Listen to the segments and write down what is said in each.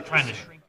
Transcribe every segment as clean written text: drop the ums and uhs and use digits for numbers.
trying to shrink.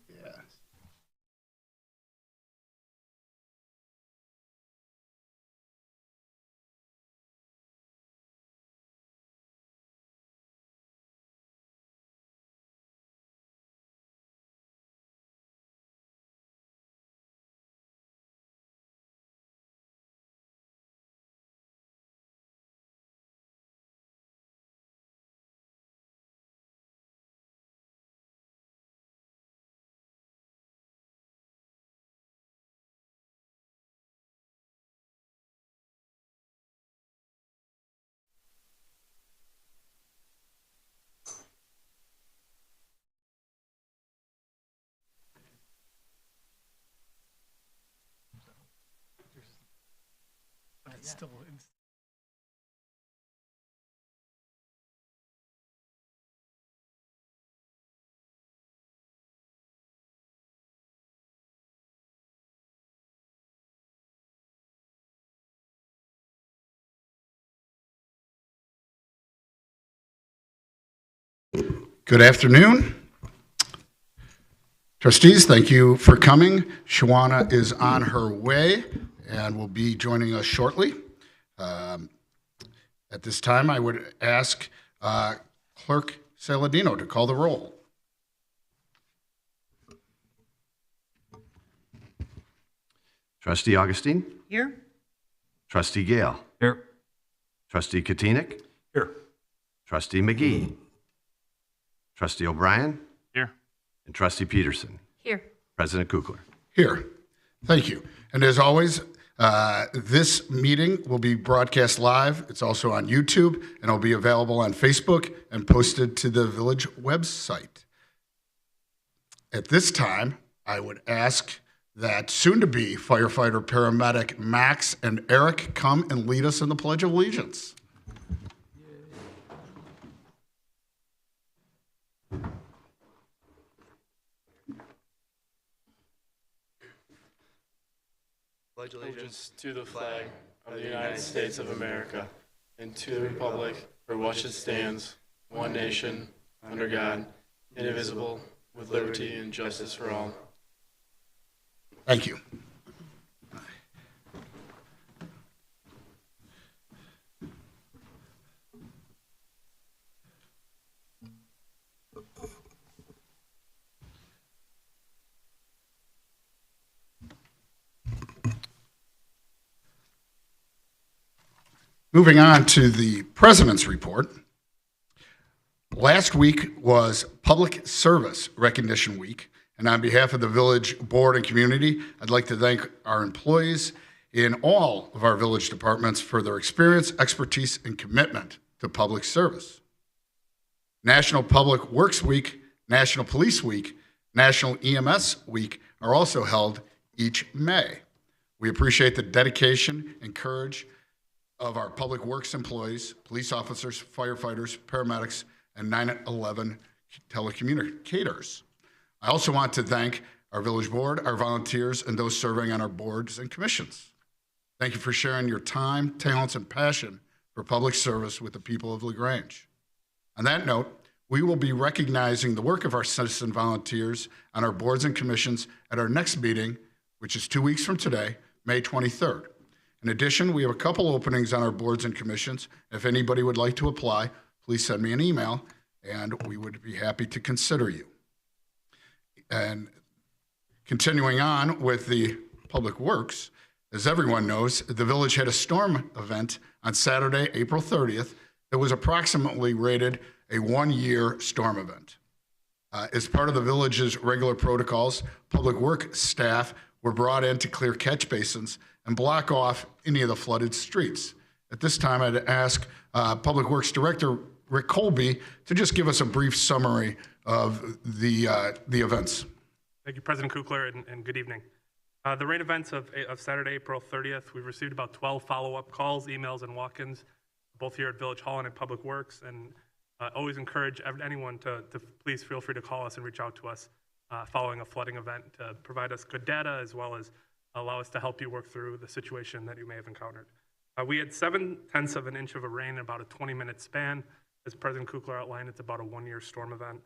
Yeah. But it's still. Good afternoon. Trustees, thank you for coming. Shawana is on her way and will be joining us shortly. At this time, I would ask Clerk Saladino to call the roll. Trustee Augustine? Here. Trustee Gale? Here. Trustee Katina? Here. Trustee McGee? Trustee O'Brien? Here. And Trustee Peterson? Here. President Kukler? Here. Thank you. And as always, this meeting will be broadcast live. It's also on YouTube, and it'll be available on Facebook and posted to the village website. At this time, I would ask that soon-to-be firefighter paramedic Max and Eric come and lead us in the Pledge of Allegiance. Pledge allegiance to the flag of the United States of America and to the republic for which it stands, one nation, under God, indivisible, with liberty and justice for all. Thank you. Moving on to the President's Report. Last week was Public Service Recognition Week, and on behalf of the Village Board and community, I'd like to thank our employees in all of our village departments for their experience, expertise, and commitment to public service. National Public Works Week, National Police Week, National EMS Week are also held each May. We appreciate the dedication and courage of our public works employees, police officers, firefighters, paramedics, and 911 telecommunicators. I also want to thank our village board, our volunteers, and those serving on our boards and commissions. Thank you for sharing your time, talents, and passion for public service with the people of LaGrange. On that note, we will be recognizing the work of our citizen volunteers on our boards and commissions at our next meeting, which is 2 weeks from today, May 23rd. In addition, we have a couple openings on our boards and commissions. If anybody would like to apply, please send me an email, and we would be happy to consider you. And continuing on with the public works, as everyone knows, the village had a storm event on Saturday, April 30th, that was approximately rated a one-year storm event. As part of the village's regular protocols, public work staff were brought in to clear catch basins and block off any of the flooded streets. At this time, I'd ask Public Works Director Rick Colby to just give us a brief summary of the events. Thank you, President Kukler, and good evening. The rain events of Saturday, April 30th, we've received about 12 follow-up calls, emails, and walk-ins, both here at Village Hall and at Public Works, and always encourage anyone to please feel free to call us and reach out to us following a flooding event to provide us good data as well as allow us to help you work through the situation that you may have encountered. We had 0.7 of an inch of rain in about a 20-minute span. As President Kukler outlined, it's about a one-year storm event.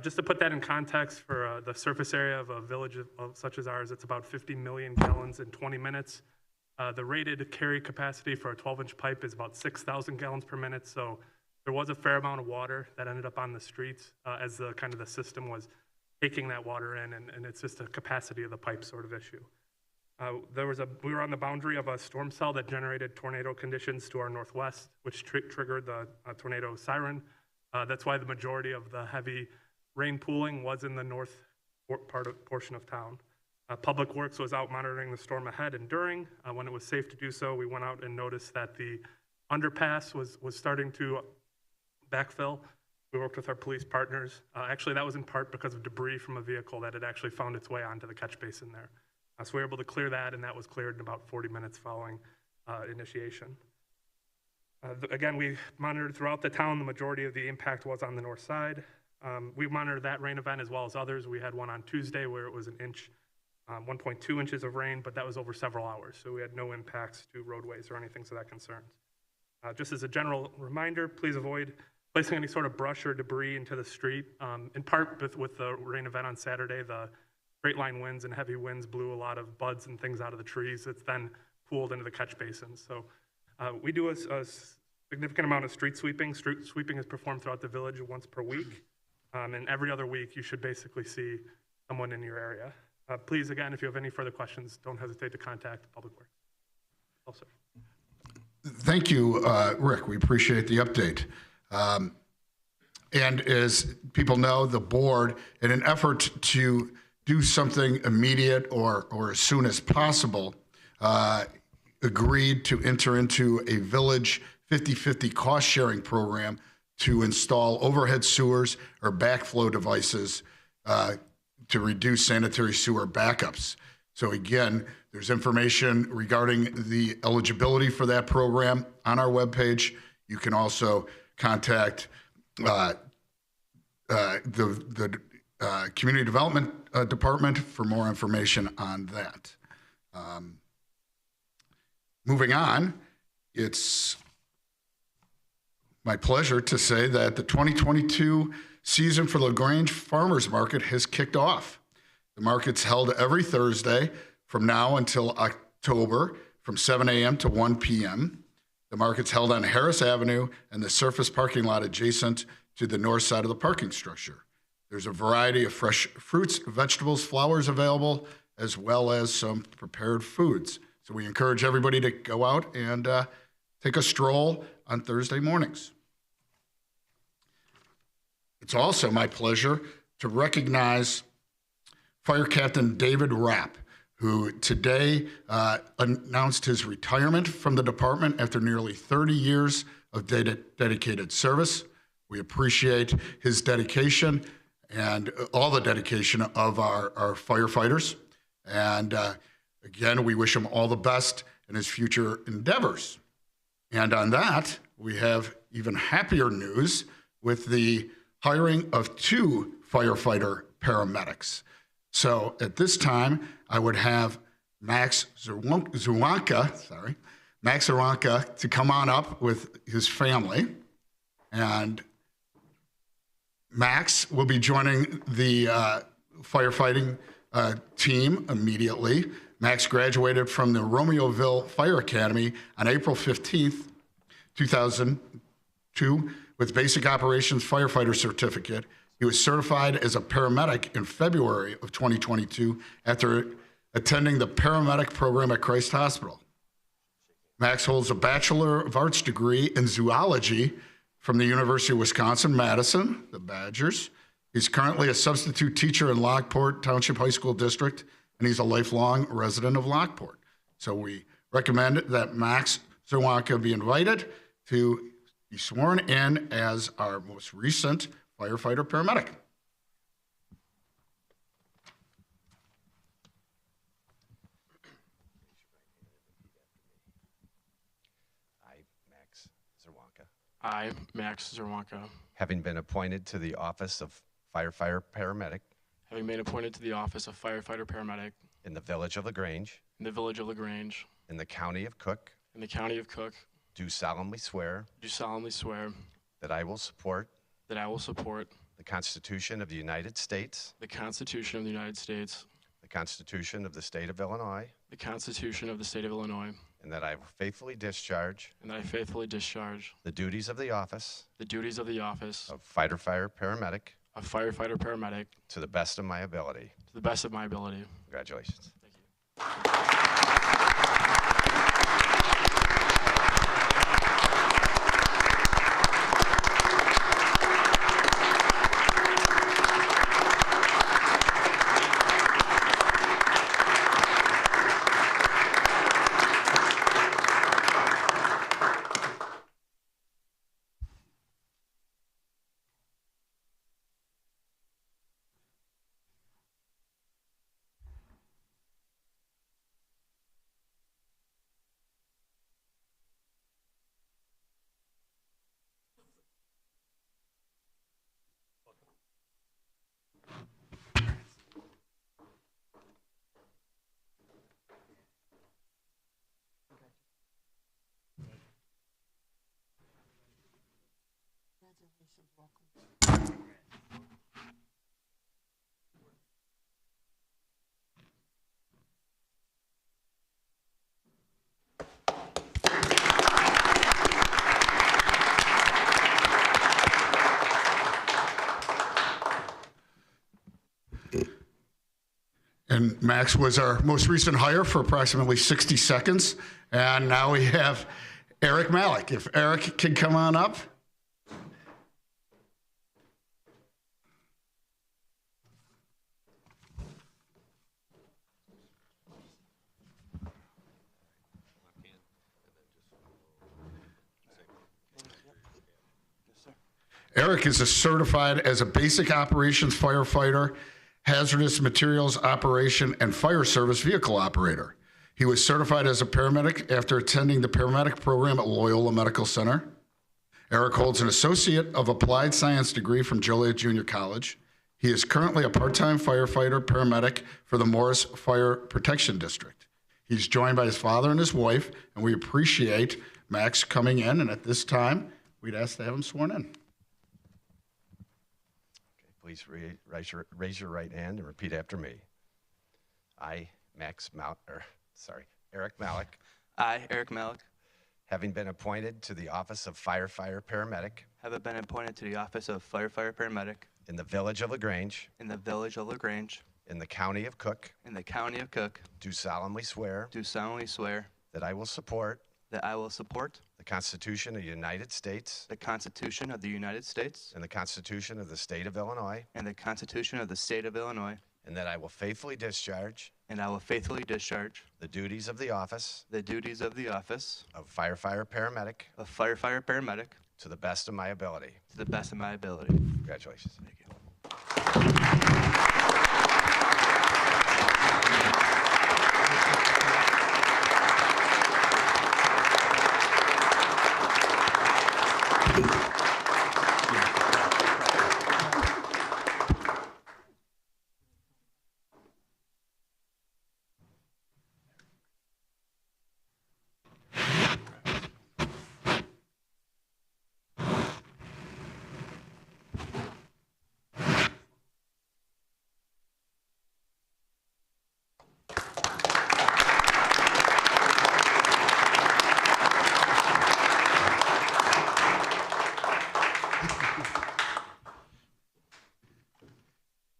Just to put that in context, for the surface area of a village such as ours, it's about 50 million gallons in 20 minutes. The rated carry capacity for a 12-inch pipe is about 6,000 gallons per minute, so there was a fair amount of water that ended up on the streets as the system was taking that water in, and it's just a capacity of the pipe sort of issue. We were on the boundary of a storm cell that generated tornado conditions to our northwest, which triggered the tornado siren. That's why the majority of the heavy rain pooling was in the north portion of town. Public Works was out monitoring the storm ahead and during. When it was safe to do so, we went out and noticed that the underpass was starting to backfill. We worked with our police partners. Actually, that was in part because of debris from a vehicle that had actually found its way onto the catch basin there. So we were able to clear that, and that was cleared in about 40 minutes following initiation. Again, we monitored throughout the town. The majority of the impact was on the north side. We monitored that rain event as well as others. We had one on Tuesday where it was an inch, 1.2 inches of rain, but that was over several hours. So we had no impacts to roadways or anything so that concerns. Just as a general reminder, please avoid placing any sort of brush or debris into the street. In part with the rain event on Saturday, the straight line winds and heavy winds blew a lot of buds and things out of the trees. It's then pooled into the catch basins. So we do a significant amount of street sweeping. Street sweeping is performed throughout the village once per week. And every other week, you should basically see someone in your area. Please, again, if you have any further questions, don't hesitate to contact Public Works. Oh, sir. Thank you, Rick. We appreciate the update. And as people know, the board, in an effort to do something immediate or as soon as possible, agreed to enter into a village 50-50 cost-sharing program to install overhead sewers or backflow devices to reduce sanitary sewer backups. So again, there's information regarding the eligibility for that program on our webpage. You can also contact the Community Development Department for more information on that. Moving on, it's my pleasure to say that the 2022 season for the Grange Farmers Market has kicked off. The market's held every Thursday from now until October from 7 a.m. to 1 p.m. The market's held on Harris Avenue and the surface parking lot adjacent to the north side of the parking structure. There's a variety of fresh fruits, vegetables, flowers available, as well as some prepared foods. So we encourage everybody to go out and take a stroll on Thursday mornings. It's also my pleasure to recognize Fire Captain David Rapp, who today announced his retirement from the department after nearly 30 years of dedicated service. We appreciate his dedication and all the dedication of our firefighters. And again, we wish him all the best in his future endeavors. And on that, we have even happier news with the hiring of 2 firefighter paramedics. So at this time, I would have Max Zwanka to come on up with his family. And Max will be joining the firefighting team immediately. Max graduated from the Romeoville Fire Academy on April 15th, 2002, with Basic Operations Firefighter Certificate. He was certified as a paramedic in February of 2022 after attending the paramedic program at Christ Hospital. Max holds a Bachelor of Arts degree in zoology from the University of Wisconsin-Madison, the Badgers. He's currently a substitute teacher in Lockport Township High School District, and he's a lifelong resident of Lockport. So we recommend that Max Zerwanka be invited to be sworn in as our most recent firefighter paramedic. I, Max Zerwanka, I, Max Zerwanka, having been appointed to the office of firefighter paramedic having been appointed to the office of firefighter paramedic in the village of LaGrange, in the village of LaGrange, in the county of Cook, in the county of Cook, do solemnly swear do solemnly swear that I will support that I will support the Constitution of the United States, the Constitution of the United States, the Constitution of the State of Illinois, the Constitution of the State of Illinois, and that I will faithfully discharge and that I faithfully discharge the duties of the office the duties of the office of firefighter paramedic of firefighter paramedic to the best of my ability. to the best of my ability. Congratulations. Thank you. And Max was our most recent hire for approximately 60 seconds. And now we have Eric Malik. If Eric can come on up. Eric is certified as a basic operations firefighter, hazardous materials operation, and fire service vehicle operator. He was certified as a paramedic after attending the paramedic program at Loyola Medical Center. Eric holds an Associate of Applied Science degree from Joliet Junior College. He is currently a part-time firefighter paramedic for the Morris Fire Protection District. He's joined by his father and his wife, and we appreciate Max coming in, and at this time, we'd ask to have him sworn in. Please raise your right hand and repeat after me. I, Eric Malik, I, Eric Malik, having been appointed to the office of firefighter paramedic have been appointed to the office of firefighter paramedic in the village of LaGrange, in the village of LaGrange, in the county of Cook, in the county of Cook, do solemnly swear do solemnly swear that I will support that I will support the Constitution of the United States the Constitution of the United States and the Constitution of the State of Illinois, and the Constitution of the State of Illinois, and that I will faithfully discharge and I will faithfully discharge the duties of the office the duties of the office of firefighter paramedic of firefighter paramedic to the best of my ability. to the best of my ability. Congratulations. Thank you.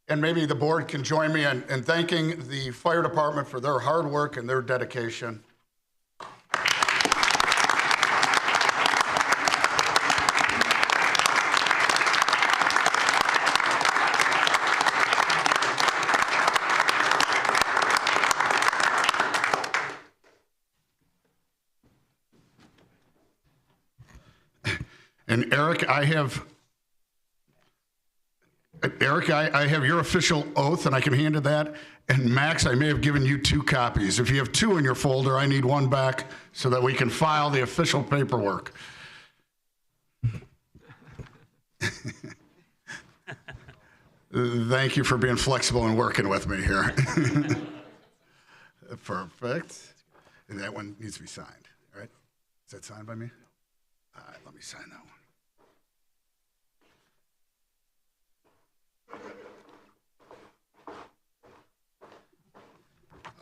And maybe the board can join me in thanking the fire department for their hard work and their dedication. And Eric, I have your official oath, and I can hand you that. And Max, I may have given you 2 copies. If you have 2 in your folder, I need 1 back so that we can file the official paperwork. Thank you for being flexible and working with me here. Perfect. And that one needs to be signed, all right? Is that signed by me? All right, let me sign that one.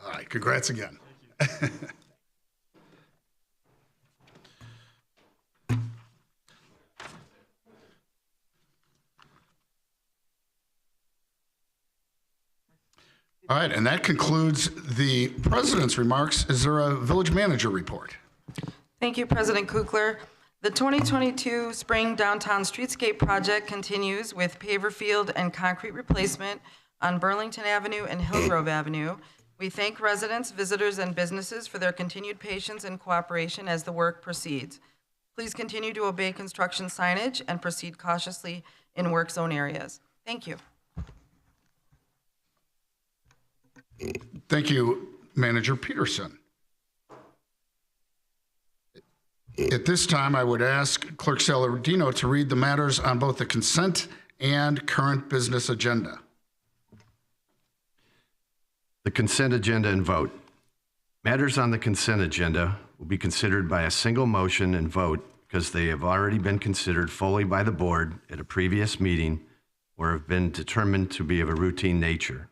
All right, congrats again. All right, and that concludes the president's remarks. Is there a village manager report? Thank you, President Kukler. The 2022 Spring Downtown Streetscape Project continues with paver field and concrete replacement on Burlington Avenue and Hillgrove Avenue. We thank residents, visitors, and businesses for their continued patience and cooperation as the work proceeds. Please continue to obey construction signage and proceed cautiously in work zone areas. Thank you. Thank you, Manager Peterson. At this time, I would ask Clerk Saladino to read the matters on both the consent and current business agenda. The consent agenda and vote. Matters on the consent agenda will be considered by a single motion and vote because they have already been considered fully by the board at a previous meeting or have been determined to be of a routine nature.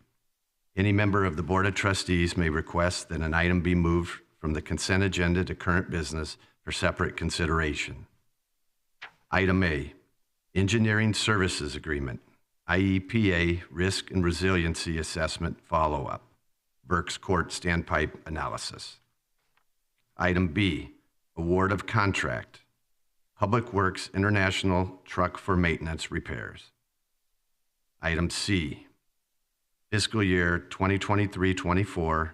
Any member of the Board of Trustees may request that an item be moved from the consent agenda to current business for separate consideration. Item A, Engineering Services Agreement, IEPA Risk and Resiliency Assessment Follow-Up, Burke's Court Standpipe Analysis. Item B, Award of Contract, Public Works International Truck for Maintenance Repairs. Item C, Fiscal year 2023-24,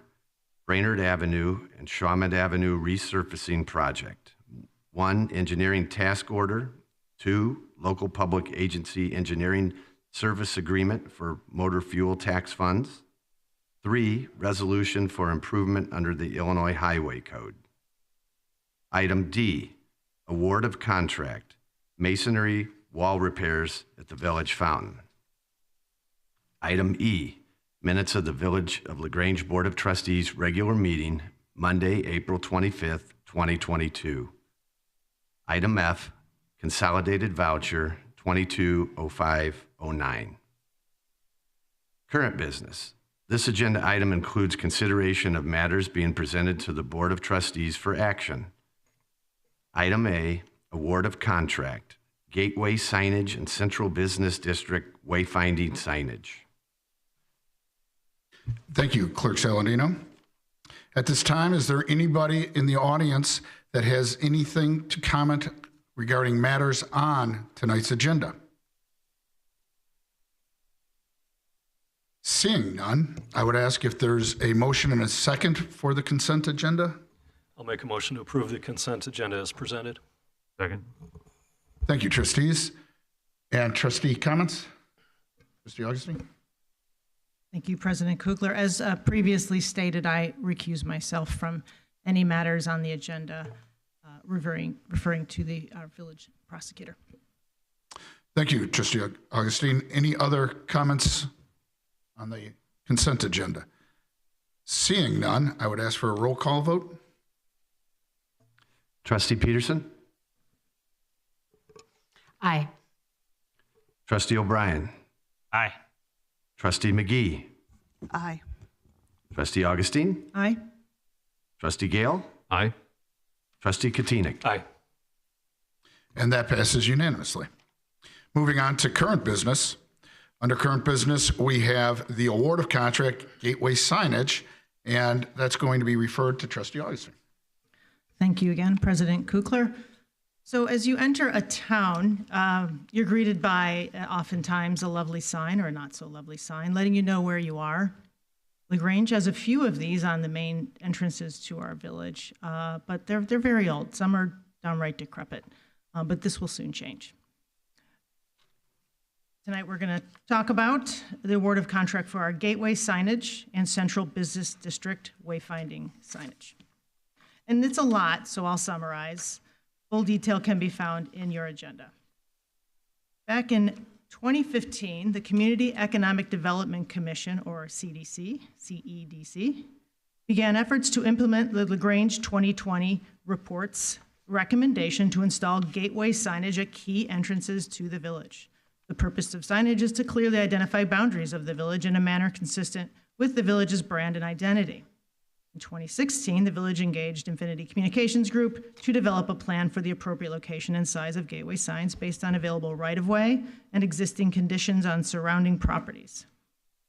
Brainerd Avenue and Shawmut Avenue resurfacing project. 1, engineering task order. 2, local public agency engineering service agreement for motor fuel tax funds. 3, resolution for improvement under the Illinois Highway Code. Item D, award of contract, masonry wall repairs at the Village Fountain. Item E, minutes of the Village of Grange Board of Trustees regular meeting, Monday, April 25th, 2022. Item F, consolidated voucher 220509. Current business. This agenda item includes consideration of matters being presented to the Board of Trustees for action. Item A, award of contract, gateway signage and Central Business District wayfinding signage. Thank you, Clerk Saladino. At this time, is there anybody in the audience that has anything to comment regarding matters on tonight's agenda? Seeing none, I would ask if there's a motion and a second for the consent agenda. I'll make a motion to approve the consent agenda as presented. Second. Thank you, trustees. And trustee comments? Trustee Augustine? Thank you, President Kukler. As previously stated, I recuse myself from any matters on the agenda referring to the village prosecutor. Thank you, Trustee Augustine. Any other comments on the consent agenda? Seeing none, I would ask for a roll call vote. Trustee Peterson? Aye. Trustee O'Brien? Aye. Trustee McGee? Aye. Trustee Augustine? Aye. Trustee Gale? Aye. Trustee Katina? Aye. And that passes unanimously. Moving on to current business. Under current business, we have the award of contract gateway signage, and that's going to be referred to Trustee Augustine. Thank you again, President Kukler. So as you enter a town, you're greeted by oftentimes a lovely sign or a not so lovely sign, letting you know where you are. LaGrange has a few of these on the main entrances to our village, but they're very old. Some are downright decrepit. but this will soon change. Tonight, we're going to talk about the award of contract for our gateway signage and central business district wayfinding signage. And it's a lot, so I'll summarize. Full detail can be found in your agenda. Back in 2015, the Community Economic Development Commission, or CEDC, began efforts to implement the Grange 2020 report's recommendation to install gateway signage at key entrances to the village. The purpose of signage is to clearly identify boundaries of the village in a manner consistent with the village's brand and identity. In 2016, the village engaged Infinity Communications Group to develop a plan for the appropriate location and size of gateway signs based on available right-of-way and existing conditions on surrounding properties.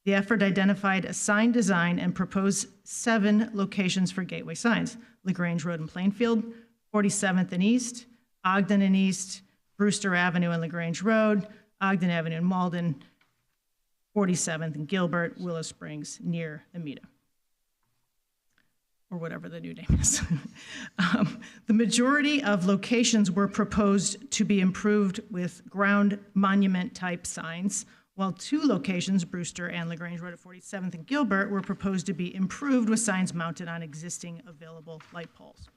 The effort identified a sign design and proposed 7 locations for gateway signs: LaGrange Road in Plainfield, 47th and East, Ogden and East, Brewster Avenue and LaGrange Road, Ogden Avenue in Malden, 47th and Gilbert, Willow Springs, near Amita, or whatever the new name is. The majority of locations were proposed to be improved with ground monument-type signs, while 2 locations, Brewster and LaGrange Road at 47th and Gilbert, were proposed to be improved with signs mounted on existing available light poles.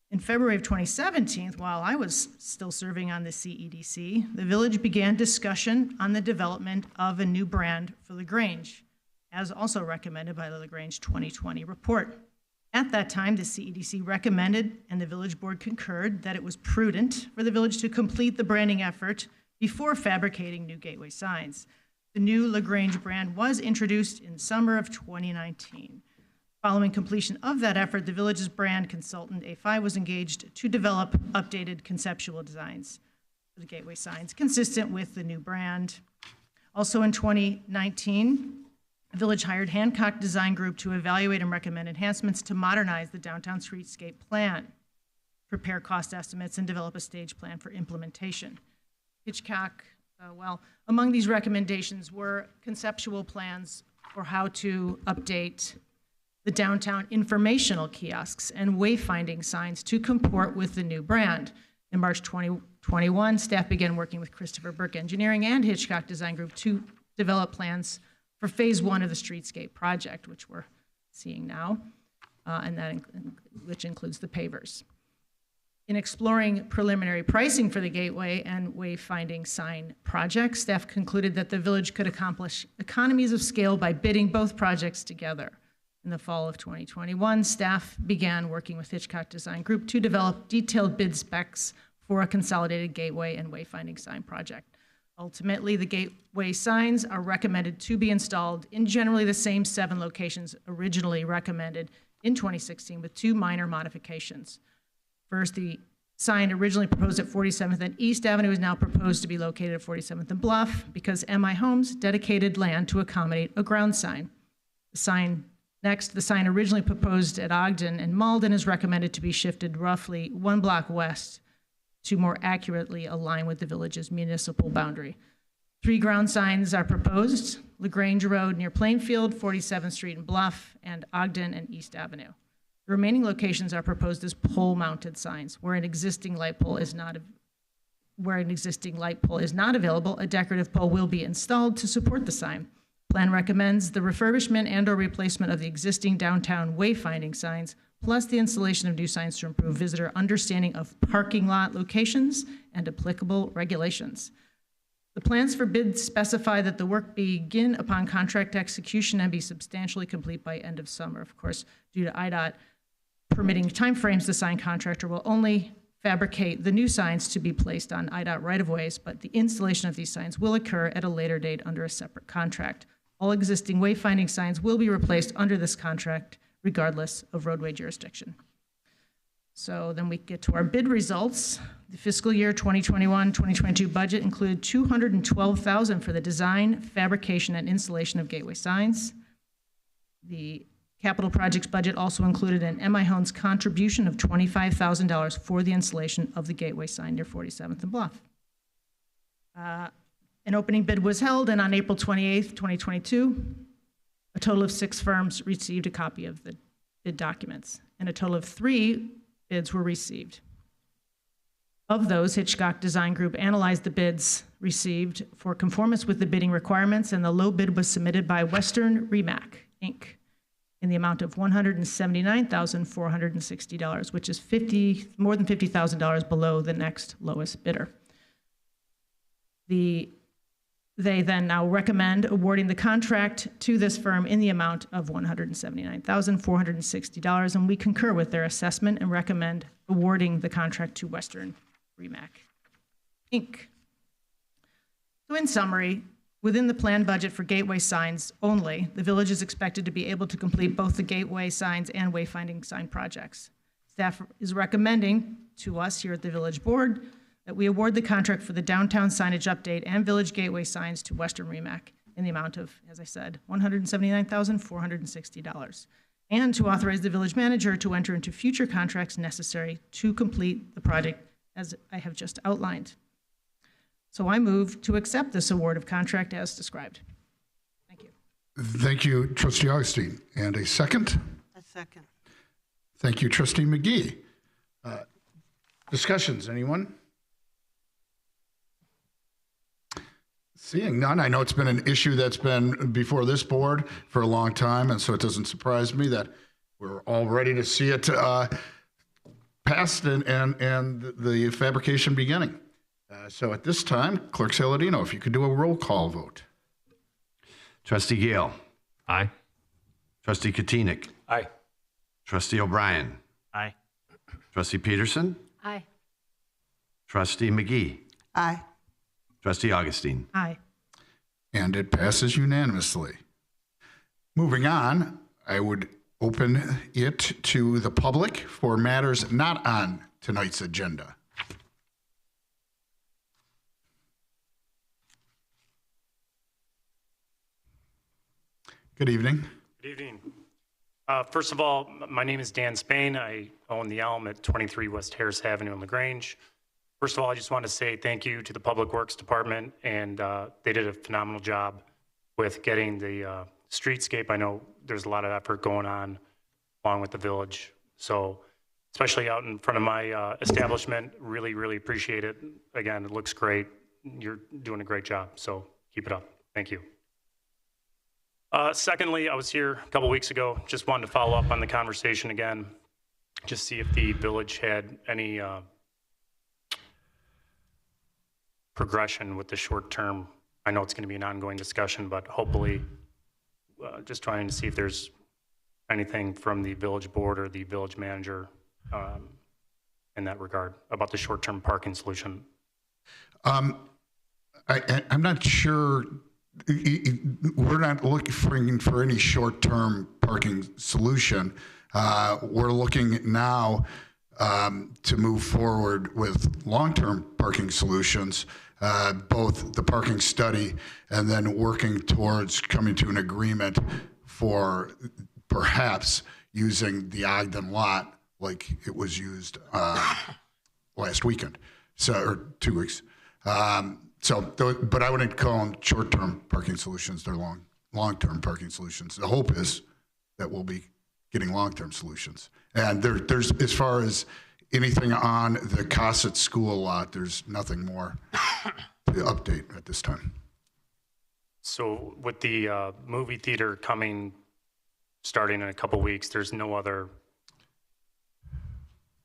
In February of 2017, while I was still serving on the CEDC, the village began discussion on the development of a new brand for LaGrange, as also recommended by the LaGrange 2020 report. At that time, the CEDC recommended, and the village board concurred, that it was prudent for the village to complete the branding effort before fabricating new gateway signs. The new LaGrange brand was introduced in summer of 2019. Following completion of that effort, the village's brand consultant, A5, was engaged to develop updated conceptual designs for the gateway signs, consistent with the new brand. Also in 2019, the village hired Hancock Design Group to evaluate and recommend enhancements to modernize the downtown streetscape plan, prepare cost estimates, and develop a stage plan for implementation. Hitchcock, among these recommendations were conceptual plans for how to update the downtown informational kiosks and wayfinding signs to comport with the new brand. In March 2021, staff began working with Christopher Burke Engineering and Hitchcock Design Group to develop plans for phase 1 of the streetscape project, which we're seeing now, which includes the pavers. In exploring preliminary pricing for the gateway and wayfinding sign projects, staff concluded that the village could accomplish economies of scale by bidding both projects together. In the fall of 2021, staff began working with Hitchcock Design Group to develop detailed bid specs for a consolidated gateway and wayfinding sign project. Ultimately, the gateway signs are recommended to be installed in generally the same 7 locations originally recommended in 2016, with 2 minor modifications. First, the sign originally proposed at 47th and East Avenue is now proposed to be located at 47th and Bluff because MI Homes dedicated land to accommodate a ground sign. Next, the sign originally proposed at Ogden and Malden is recommended to be shifted roughly 1 block west to more accurately align with the village's municipal boundary. 3 ground signs are proposed: LaGrange Road near Plainfield, 47th Street and Bluff, and Ogden and East Avenue. The remaining locations are proposed as pole-mounted signs. Where an existing light pole is not available, a decorative pole will be installed to support the sign. Plan recommends the refurbishment and/or replacement of the existing downtown wayfinding signs, plus the installation of new signs to improve visitor understanding of parking lot locations and applicable regulations. The plans for bids specify that the work begin upon contract execution and be substantially complete by end of summer. Of course, due to IDOT permitting timeframes, the sign contractor will only fabricate the new signs to be placed on IDOT right-of-ways, but the installation of these signs will occur at a later date under a separate contract. All existing wayfinding signs will be replaced under this contract, regardless of roadway jurisdiction. So then we get to our bid results. The fiscal year 2021-2022 budget included $212,000 for the design, fabrication, and installation of gateway signs. The capital projects budget also included an MI Homes contribution of $25,000 for the installation of the gateway sign near 47th and Bluff. An opening bid was held, and on April 28th, 2022, a total of 6 firms received a copy of the bid documents, and a total of 3 bids were received. Of those, Hitchcock Design Group analyzed the bids received for conformance with the bidding requirements, and the low bid was submitted by Western Remac, Inc., in the amount of $179,460, which is more than $50,000 below the next lowest bidder. They then now recommend awarding the contract to this firm in the amount of $179,460, and we concur with their assessment and recommend awarding the contract to Western Remac, Inc. So in summary, within the planned budget for gateway signs only, the village is expected to be able to complete both the gateway signs and wayfinding sign projects. Staff is recommending to us here at the village board that we award the contract for the downtown signage update and village gateway signs to Western Remac in the amount of, as I said, $179,460, and to authorize the village manager to enter into future contracts necessary to complete the project as I have just outlined. So I move to accept this award of contract as described. Thank you. Thank you, Trustee Augustine. And a second? A second. Thank you, Trustee McGee. Discussions, anyone? Seeing none, I know it's been an issue that's been before this board for a long time, and so it doesn't surprise me that we're all ready to see it passed and the fabrication beginning. So at this time, Clerk Saladino, if you could do a roll call vote. Trustee Gale. Aye. Trustee Katina. Aye. Trustee O'Brien. Aye. Trustee Peterson. Aye. Trustee McGee. Aye. Trustee Augustine. Aye. And it passes unanimously. Moving on, I would open it to the public for matters not on tonight's agenda. Good evening. Good evening. First of all, my name is Dan Spain. I own the Elm at 23 West Harris Avenue in Grange. First of all, I just want to say thank you to the Public Works Department, and they did a phenomenal job with getting the streetscape. I know there's a lot of effort going on along with the village. So especially out in front of my establishment, really, really appreciate it. Again, it looks great. You're doing a great job, so keep it up. Thank you. Secondly, I was here a couple weeks ago, just wanted to follow up on the conversation again, just see if the village had any progression with the short term. I know it's going to be an ongoing discussion, but hopefully just trying to see if there's anything from the village board or the village manager in that regard about the short-term parking solution. I'm not sure. We're not looking for any short-term parking solution. We're looking now to move forward with long-term parking solutions, both the parking study and then working towards coming to an agreement for perhaps using the Ogden lot like it was used last weekend, or 2 weeks. But I wouldn't call them short-term parking solutions. They're long-term parking solutions. The hope is that we'll be getting long-term solutions. And there's, as far as anything on the Cossett School lot, there's nothing more to update at this time. So with the movie theater starting in a couple weeks, there's no other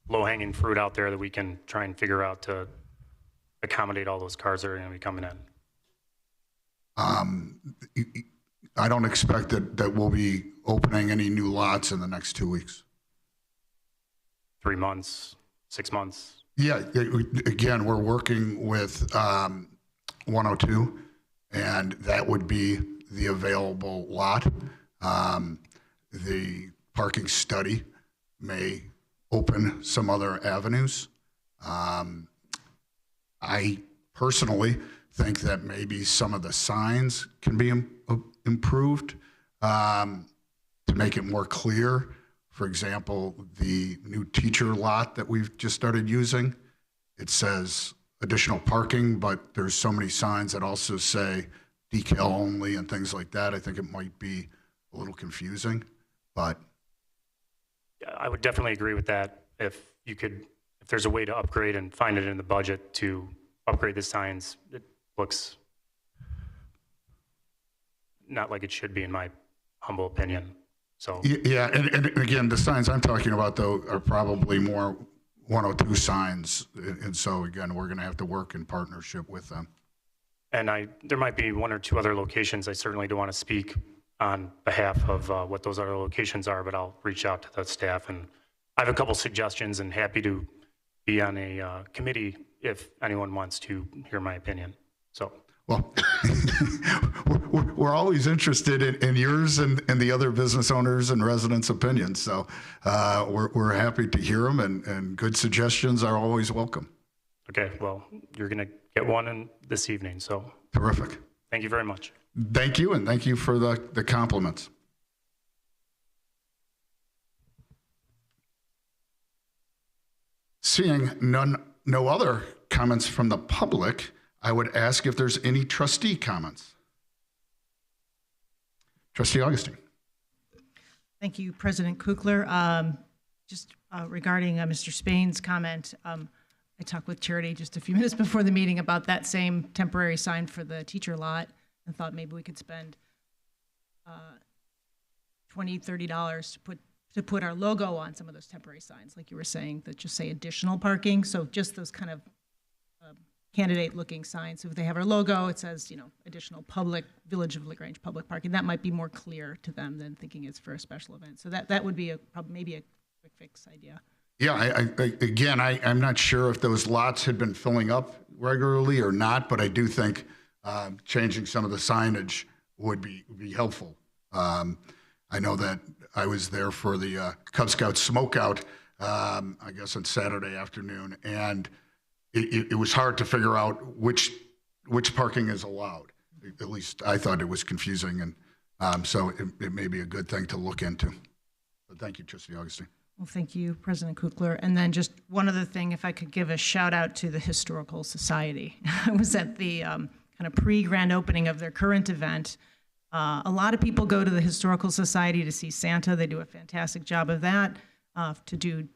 low-hanging fruit out there that we can try and figure out to accommodate all those cars that are going to be coming in? I don't expect that we'll be opening any new lots in the next 2 weeks. 3 months, 6 months? Yeah, again, we're working with 102, and that would be the available lot. The parking study may open some other avenues. I personally think that maybe some of the signs can be improved to make it more clear. For example, the new teacher lot that we've just started using, it says additional parking, but there's so many signs that also say decal only and things like that. I think it might be a little confusing, but. I would definitely agree with that. If if there's a way to upgrade and find it in the budget to upgrade the signs, it looks not like it should be, in my humble opinion. So, Yeah, and again, the signs I'm talking about, though, are probably more 102 signs. And so, again, we're going to have to work in partnership with them. and there might be one or two other locations. I certainly don't want to speak on behalf of what those other locations are, but I'll reach out to the staff, and I have a couple suggestions and happy to be on a committee if anyone wants to hear my opinion. So, Well, we're always interested in yours and the other business owners and residents' opinions. So we're happy to hear them, and good suggestions are always welcome. okay, well, you're going to get one this evening. So, Terrific. thank you very much. Thank you, and thank you for the compliments. Seeing no other comments from the public, I would ask if there's any trustee comments. Trustee Augustine. Thank you, President Kukler. Just regarding Mr. Spain's comment, I talked with Charity just a few minutes before the meeting about that same temporary sign for the teacher lot and thought maybe we could spend $20, $30 to put our logo on some of those temporary signs, like you were saying, that just say additional parking. So just those kind of candidate-looking signs. So if they have our logo, it says, additional public, Village of LaGrange public parking. That might be more clear to them than thinking it's for a special event. So that would be maybe a quick fix idea. Yeah, again, I'm not sure if those lots had been filling up regularly or not, but I do think changing some of the signage would be helpful. I know that I was there for the Cub Scout Smokeout, I guess on Saturday afternoon, and it was hard to figure out which parking is allowed. At least I thought it was confusing, and so it may be a good thing to look into. But thank you, Trustee Augustine. Well, thank you, President Kukler. And then just one other thing, if I could give a shout out to the Historical Society. I was at the kind of pre-grand opening of their current event. A lot of people go to the Historical Society to see Santa. They do a fantastic job of that, to do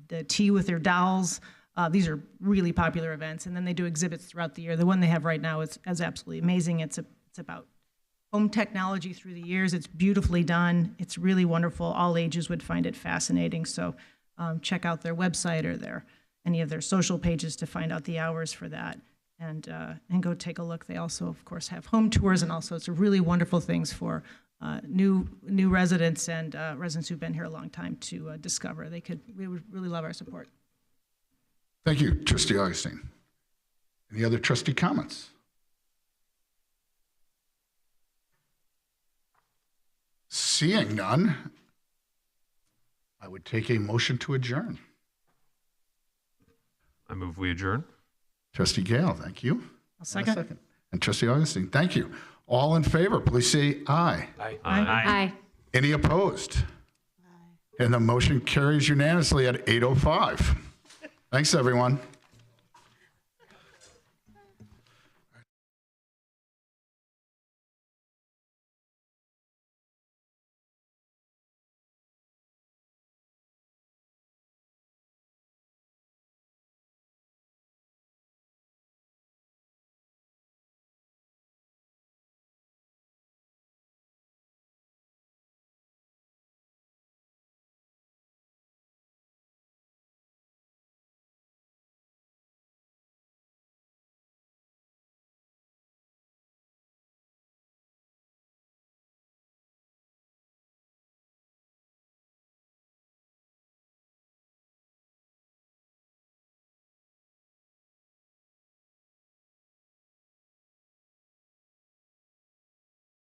the tea with their dolls. These are really popular events. And then they do exhibits throughout the year. The one they have right now is absolutely amazing. It's about home technology through the years. It's beautifully done. It's really wonderful. All ages would find it fascinating. So check out their website or any of their social pages to find out the hours for that, and go take a look. They also, of course, have home tours and all sorts of really wonderful things for new residents and residents who've been here a long time to discover. We would really love our support. Thank you, Trustee Augustine. Any other trustee comments? Seeing none, I would take a motion to adjourn. I move we adjourn. Trustee Gale, thank you. I'll second. And And Trustee Augustine, thank you. All in favor, please say aye. Aye. Aye. Any opposed? And the motion carries unanimously at 8:05. Thanks, everyone.